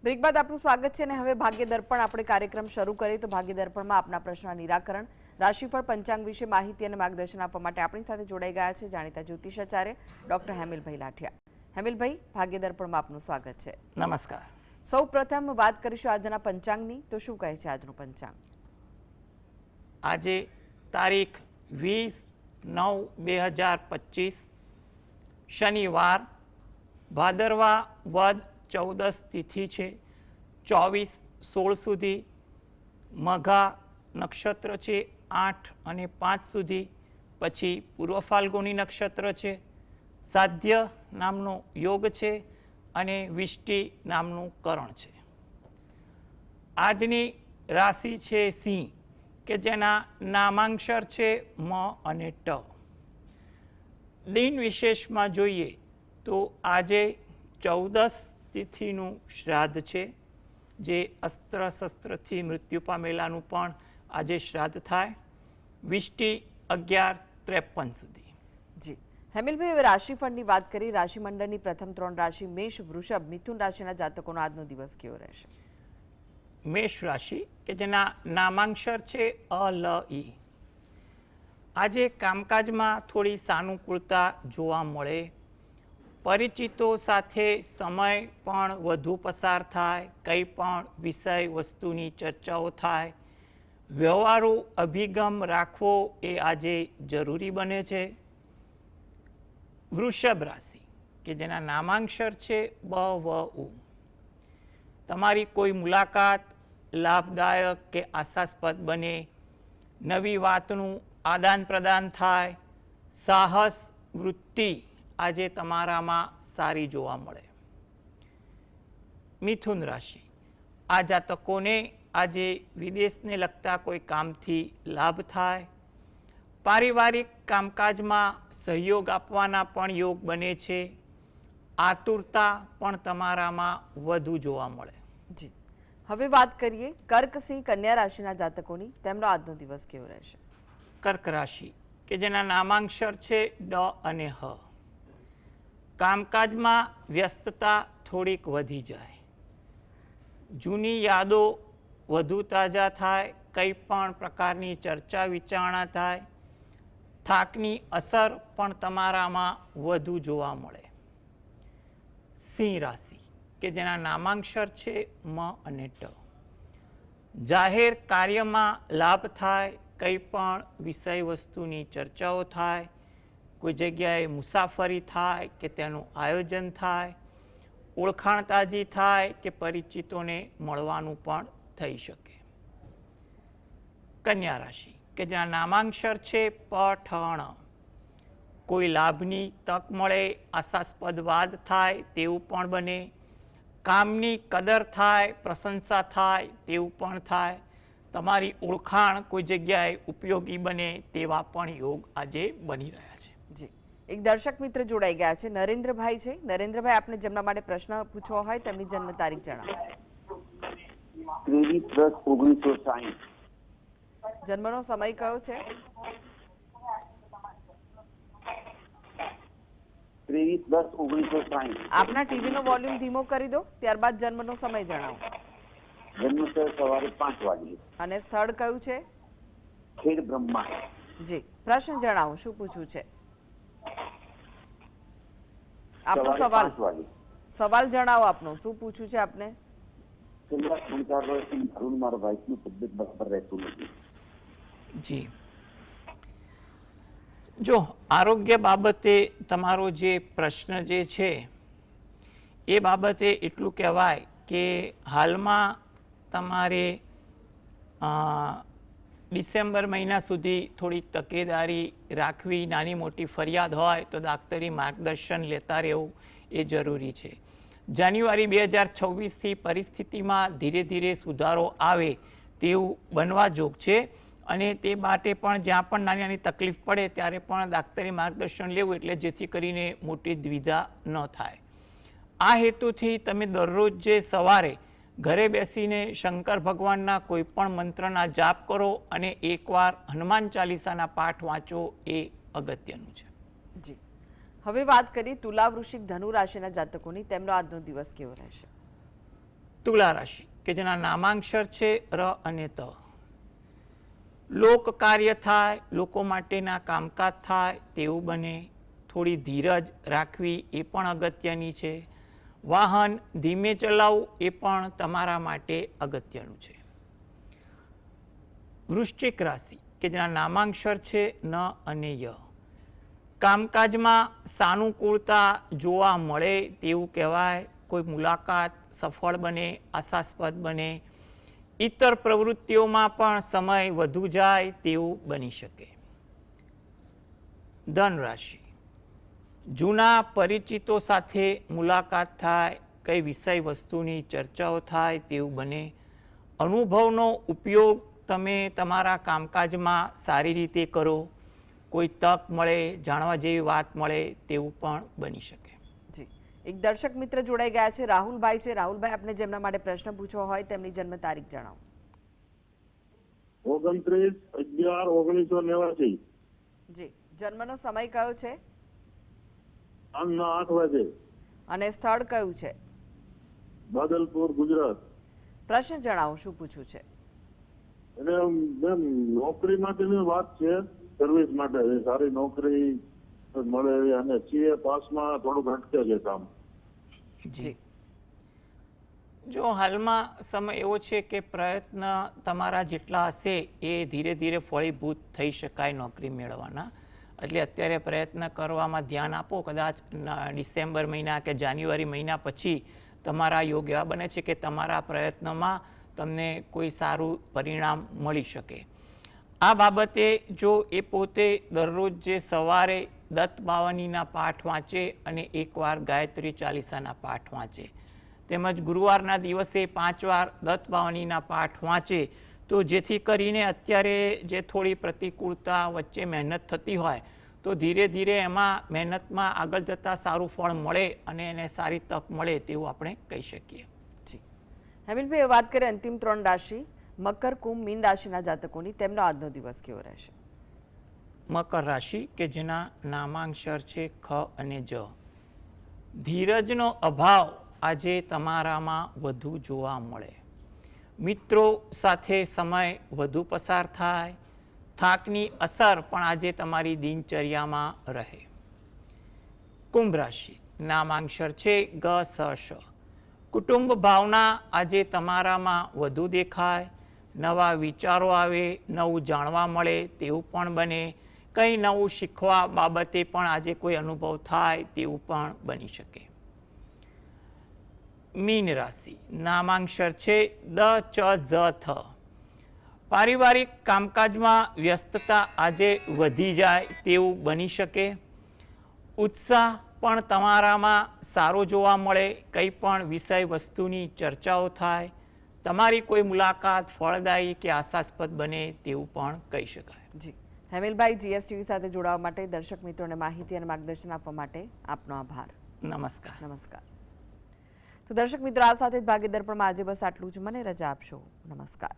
Break બાદ આપનું સ્વાગત છે અને હવે ભાગ્ય દર્પણ આપણે કાર્યક્રમ શરૂ કરીએ તો ભાગ્ય દર્પણમાં આપના પ્રશ્નના નિરાકરણ રાશિફળ પંચાંગ વિશે માહિતી અને માર્ગદર્શન આપવા માટે આપણી સાથે જોડાઈ ગયા છે જાણીતા જ્યોતિષાચાર્ય ડોક્ટર હેમિલભાઈ લાઠિયા. હેમિલભાઈ, ભાગ્ય દર્પણમાં આપનું સ્વાગત છે. નમસ્કાર. સૌપ્રથમ વાત કરીશું આજના પંચાંગની. તો શું કહે છે આજનું પંચાંગ? આજે તારીખ 20/9/2025 શનિવાર, ભાદરવા વદ 14 તિથિ છે, 24-16 સુધી. મઘા નક્ષત્ર છે 8 અને 5 સુધી, પછી પૂર્વ ફાલ્ગુની નક્ષત્ર છે, સાધ્ય નામનો યોગ છે અને વિષ્ટિ નામનું કરણ છે. આજની રાશિ છે સિંહ, કે જેના નામાંક્ષર છે મ અને ટ. દિન વિશેષમાં જોઈએ તો આજે 14 તિથિનું શ્રાદ્ધ છે, જે અસ્ત્ર શસ્ત્રથી મૃત્યુ પામેલાનું પણ આજે શ્રાદ્ધ થાય. વિષ્ટિ 11-53 સુધી. જી હેમિલભાઈ, હવે રાશિફળની વાત કરી. રાશિમંડળની પ્રથમ 3 રાશિ મેષ, વૃષભ, મિથુન રાશિના જાતકોનો આજનો દિવસ કેવો રહેશે? મેષ રાશિ, કે જેના નામાંક્ષર છે અ લ ઈ. આજે કામકાજમાં થોડી સાનુકૂળતા જોવા મળે. પરિચિતો સાથે સમય પણ વધુ પસાર થાય. કંઈ પણ વિષય વસ્તુની ચર્ચાઓ થાય. વ્યવહારુ અભિગમ રાખવો એ આજે જરૂરી બને છે. વૃષભ રાશિ, કે જેના નામાંક્ષર છે બ વ ઉ. તમારી કોઈ મુલાકાત લાભદાયક કે આશાસ્પદ બને. નવી વાતનું આદાન પ્રદાન થાય. સાહસ વૃત્તિ આજે તમારામાં સારી જોવા મળે. મિથુન રાશિ, આ જાતકોને આજે વિદેશને લગતા કોઈ કામથી લાભ થાય. પારિવારિક કામકાજમાં સહયોગ આપવાના પણ યોગ બને છે. આતુરતા પણ તમારામાં વધુ જોવા મળે. જી હવે વાત કરીએ કર્ક, સિંહ, કન્યા રાશિના જાતકોની. તેમનો આજનો દિવસ કેવો રહેશે? કર્ક રાશિ, કે જેના નામાંક્ષર છે ડ અને હ. કામકાજમાં વ્યસ્તતા થોડીક વધી જાય. જૂની યાદો વધુ તાજા થાય. કંઈ પણ પ્રકારની ચર્ચા વિચારણા થાય. થાકની અસર પણ તમારામાં વધુ જોવા મળે. સિંહ રાશિ, કે જેના નામાંક્ષર છે મ અને ટ. જાહેર કાર્યમાં લાભ થાય. કંઈ પણ વિષય વસ્તુની ચર્ચાઓ થાય. કોઈ જગ્યાએ મુસાફરી થાય કે તેનું આયોજન થાય. ઓળખાણ તાજી થાય કે પરિચિતોને મળવાનું પણ થઈ શકે. કન્યા રાશિ, કે જેના નામાંક્ષર છે પ ઠ ણ. કોઈ લાભની તક મળે. આશાસ્પદ વાત થાય તેવું પણ બને. કામની કદર થાય, પ્રશંસા થાય તેવું પણ થાય. તમારી ઓળખાણ કોઈ જગ્યાએ ઉપયોગી બને તેવા પણ યોગ આજે બની રહ્યા છે. જી એક દર્શક મિત્ર જોડાઈ ગયા છે, નરેન્દ્રભાઈ છે. નરેન્દ્રભાઈ, આપને જેમના માટે પ્રશ્ન પૂછવો હોય તેમની જન્મ તારીખ જણાવો. 23/10/1960. જન્મનો સમય કયો છે? 23/10/1960. આપના ટીવીનો વોલ્યુમ ધીમો કરી દો, ત્યારબાદ જન્મનો સમય જણાવો. જન્મ સવારે 5 વાગે. અને સ્થળ કયું છે? ખેડ બ્રહ્મા. જી પ્રશ્ન જણાવો, શું પૂછવું છે આપનો સવાલ? 5 વાગે. સવાલ જણાવો આપનો, શું પૂછવું છે આપને? છેલ્લા 3-4 વર્ષથી મારું મારા વાઇફનું તબિયત બરાબર રહેતું નથી. જી, જો આરોગ્ય બાબતે તમારો જે પ્રશ્ન જે છે એ બાબતે એટલું કહેવાય કે હાલમાં તમારે ડિસેમ્બર મહિના સુધી થોડી તકેદારી રાખવી. નાની મોટી ફરિયાદ હોય તો દાક્તરી માર્ગદર્શન લેતા રહેવું એ જરૂરી છે. જાન્યુઆરી 2026થી પરિસ્થિતિમાં ધીરે ધીરે સુધારો આવે તેવું બનવા જોગ છે. અને તે માટે પણ જ્યાં પણ નાની નાની તકલીફ પડે ત્યારે પણ દાક્તરી માર્ગદર્શન લેવું, એટલે જેથી કરીને મોટી દ્વિધા ન થાય. આ હેતુથી તમે દરરોજ જે સવારે ઘરે બેસીને શંકર ભગવાનના કોઈ પણ મંત્રના જાપ કરો અને એકવાર હનુમાન ચાલીસાના પાઠ વાંચો, એ અગત્યનું છે. જી હવે વાત કરીએ તુલા, વૃશ્ચિક, ધનુ રાશિના જાતકોની. તેમનો આજનો દિવસ કેવો રહેશે? તુલા રાશિ કે જેના નામાંક્ષર છે ર અને ત. લોક કાર્ય થાય, લોકો માટેના કામકાજ થાય તેવું બને. થોડી ધીરજ રાખવી એ પણ અગત્યની છે. વાહન ધીમે ચલાવવું એ પણ તમારા માટે અગત્યનું છે. વૃશ્ચિક રાશિ કે જેના નામાંક્ષર છે ન અને ય. કામકાજમાં સાનુકૂળતા જોવા મળે તેવું કહેવાય. કોઈ મુલાકાત સફળ બને, આશાસ્પદ બને. ઇતર પ્રવૃત્તિઓમાં પણ સમય વધુ જાય તેવું બની શકે. ધન રાશિ જૂના પરિચિતો સાથે મુલાકાત થાય, કઈ વિષય વસ્તુની ચર્ચાઓ થાય તેવું બને. અનુભવનો ઉપયોગ તમે તમારા કામકાજમાં સારી રીતે કરો. કોઈ તક મળે, જાણવા જેવી વાત મળે તેવું પણ બની શકે. જી, એક દર્શક મિત્ર જોડાઈ ગયા છે, રાહુલભાઈ છે. રાહુલભાઈ, આપને જેમના માટે પ્રશ્ન પૂછવો હોય તેમની જન્મ તારીખ જણાવો. 29/11/1989. જી, જન્મનો સમય કયો છે સાંજના 8 વાગે. અને સ્થળ કયું છે? બાદલપુર, ગુજરાત. પ્રશ્ન જણાવો, શું પૂછવું છે? એટલે મેમ નોકરી માટેની વાત છે, સર્વિસ માટે સારી નોકરી મળે અને સીએ પાસમાં થોડુંક અટકે છે કામ. જી, જો હાલમાં સમય એવો છે કે પ્રયત્ન તમારા જેટલા હશે એ ધીરે ધીરે ફળીભૂત થઈ શકાય નોકરી મેળવવાના. એટલે અત્યારે પ્રયત્ન કરવામાં ધ્યાન આપો. કદાચ ડિસેમ્બર મહિના કે જાન્યુઆરી મહિના પછી તમારા યોગ એવા બને છે કે તમારા પ્રયત્નમાં તમને કોઈ સારું પરિણામ મળી શકે. આ બાબતે જો એ પોતે દરરોજ જે સવારે દત્ત બાવનીના પાઠ વાંચે અને એકવાર ગાયત્રી ચાલીસાના પાઠ વાંચે, તેમજ ગુરુવારના દિવસે 5 વાર દત્ત બાવનીના પાઠ વાંચે, તો જેથી કરીને અત્યારે જે થોડી પ્રતિકૂળતા વચ્ચે મહેનત થતી હોય તો ધીરે ધીરે એમાં મહેનતમાં આગળ જતાં સારું ફળ મળે અને એને સારી તક મળે તેવું આપણે કહી શકીએ. જી, હેમિલભાઈ, વાત કરીએ અંતિમ 3 રાશિ મકર, કુંભ, મીન રાશિના જાતકોની. તેમનો આજનો દિવસ કેવો રહેશે? મકર રાશિ કે જેના નામાંક્ષર છે ખ અને જ. ધીરજનો અભાવ આજે તમારામાં વધુ જોવા મળે. મિત્રો સાથે સમય વધુ પસાર થાય. થાકની અસર પણ આજે તમારી દિનચર્યામાં રહે. કુંભ રાશિ નામાંક્ષર છે ગ, સ, શ. કુટુંબ ભાવના આજે તમારામાં વધુ દેખાય. નવા વિચારો આવે, નવું જાણવા મળે તેવું પણ બને. કંઈ નવું શીખવા બાબતે પણ આજે કોઈ અનુભવ થાય તેવું પણ બની શકે. મીન રાશિ નામાંક્ષર છે દ, ચ, ઝ, થ. પારિવારિક કામકાજમાં વ્યસ્તતા આજે વધી જાય તેવું બની શકે. ઉત્સાહ પણ તમારામાં સારો જોવા મળે. કંઈ પણ વિષય વસ્તુની ચર્ચાઓ થાય. તમારી કોઈ મુલાકાત ફળદાયી કે આશાસ્પદ બને તેવું પણ કહી શકાય. જી, હેમિલભાઈ, જીએસટીવી સાથે જોડાવા માટે, દર્શક મિત્રોને માહિતી અને માર્ગદર્શન આપવા માટે આપનો આભાર. નમસ્કાર. નમસ્કાર. તો દર્શક મિત્રો, આ સાથે જ ભાગ્ય દર્પણમાં આજે બસ આટલું જ. મને રજા આપશો. નમસ્કાર.